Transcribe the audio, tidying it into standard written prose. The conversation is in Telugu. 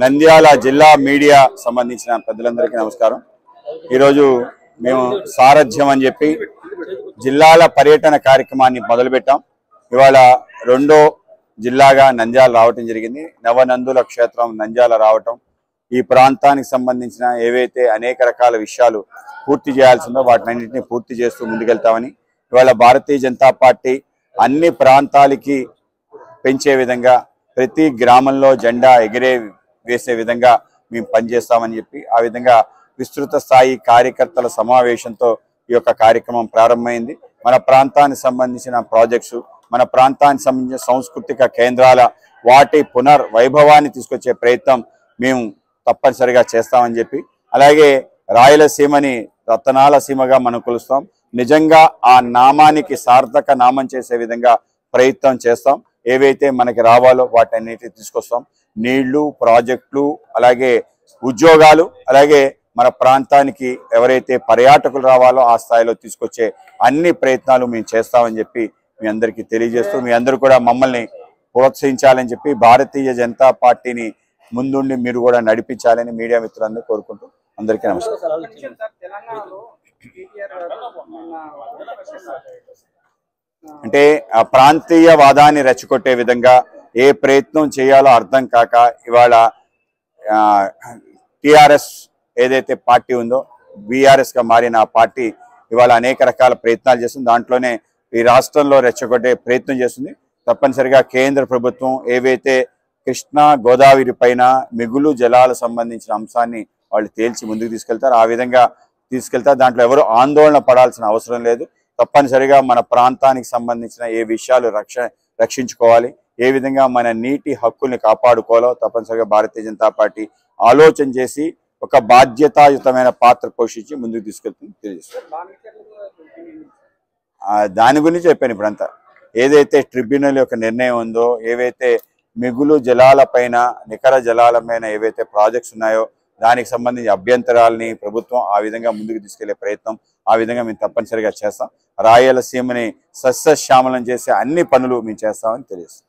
నంద్యాల జిల్లా మీడియా సంబంధించిన పెద్దలందరికీ నమస్కారం। ఈరోజు మేము సారథ్యం అని చెప్పి జిల్లాల పర్యటన కార్యక్రమాన్ని మొదలుపెట్టాం। ఇవాళ రెండో జిల్లాగా నంద్యాల రావటం జరిగింది। నవనందుల క్షేత్రం నంద్యాల రావటం, ఈ ప్రాంతానికి సంబంధించిన ఏవైతే అనేక రకాల విషయాలు పూర్తి చేయాల్సిందో వాటినన్నింటినీ పూర్తి చేస్తూ ముందుకెళ్తామని, ఇవాళ భారతీయ జనతా పార్టీ అన్ని ప్రాంతాలకి పెంచే విధంగా ప్రతి గ్రామంలో జెండా వేసే విధంగా మేము పనిచేస్తామని చెప్పి ఆ విధంగా విస్తృత స్థాయి కార్యకర్తల సమావేశంతో ఈ యొక్క కార్యక్రమం ప్రారంభమైంది। మన ప్రాంతానికి సంబంధించిన ప్రాజెక్ట్స్, మన ప్రాంతానికి సంబంధించిన సాంస్కృతిక కేంద్రాల వాటి పునర్వైభవాన్ని తీసుకొచ్చే ప్రయత్నం మేము తప్పనిసరిగా చేస్తామని చెప్పి, అలాగే రాయలసీమని రతనాల సీమగా మనం కొలుస్తాం। నిజంగా ఆ నామానికి సార్థక నామం చేసే విధంగా ప్రయత్నం చేస్తాం। ఏవైతే మనకి రావాలో వాటన్నిటిని తీసుకొస్తాం। నీళ్లు, ప్రాజెక్టులు, అలాగే ఉద్యోగాలు, అలాగే మన ప్రాంతానికి ఎవరైతే పర్యాటకులు రావాలో ఆ స్థాయిలో తీసుకొచ్చే అన్ని ప్రయత్నాలు మేము చేస్తామని చెప్పి మీ అందరికీ తెలియజేస్తూ, మీ అందరూ కూడా మమ్మల్ని ప్రోత్సహించాలని చెప్పి, భారతీయ జనతా పార్టీని ముందుండి మీరు కూడా నడిపించాలని మీడియా మిత్రులందరూ కోరుకుంటూ అందరికీ నమస్కారం। అంటే ఆ ప్రాంతీయవాదాన్ని రెచ్చగొట్టే విధంగా ఏ ప్రయత్నం చేయాలో అర్థం కాక ఇవాళ టిఆర్ఎస్ ఏదైతే పార్టీ ఉందో బీఆర్ఎస్ గా మారిన ఆ పార్టీ ఇవాళ అనేక రకాల ప్రయత్నాలు చేస్తుంది। దాంట్లోనే ఈ రాష్ట్రంలో రెచ్చగొట్టే ప్రయత్నం చేస్తుంది। తప్పనిసరిగా కేంద్ర ప్రభుత్వం ఏవైతే కృష్ణా గోదావరి పైన మిగులు జలాలకు సంబంధించిన అంశాన్ని వాళ్ళు తేల్చి ముందుకు తీసుకెళ్తారు, ఆ విధంగా తీసుకెళ్తారు। దాంట్లో ఎవరు ఆందోళన పడాల్సిన అవసరం లేదు। తప్పనిసరిగా మన ప్రాంతానికి సంబంధించిన ఏ విషయాలు రక్షించుకోవాలి, ఏ విధంగా మన నీటి హక్కుల్ని కాపాడుకోవాలో తప్పనిసరిగా భారతీయ జనతా పార్టీ ఆలోచన చేసి ఒక బాధ్యతాయుతమైన పాత్ర పోషించి ముందుకు తీసుకెళ్తుంది తెలియజేస్తుంది। దాని గురించి చెప్పాను ఇప్పుడంతా। ఏదైతే ట్రిబ్యునల్ యొక్క నిర్ణయం ఉందో, ఏవైతే మిగులు జలాల పైన, నికర జలాల పైన ఏవైతే ప్రాజెక్ట్స్ ఉన్నాయో దానికి సంబంధించి అభ్యంతరాలని ప్రభుత్వం ఆ విధంగా ముందుకు తీసుకెళ్లే ప్రయత్నం ఆ విధంగా మేము తప్పనిసరిగా చేస్తాం। రాయలసీమని సస్యశ్యామలం చేసే అన్ని పనులు మేము చేస్తామని తెలియజేస్తాం।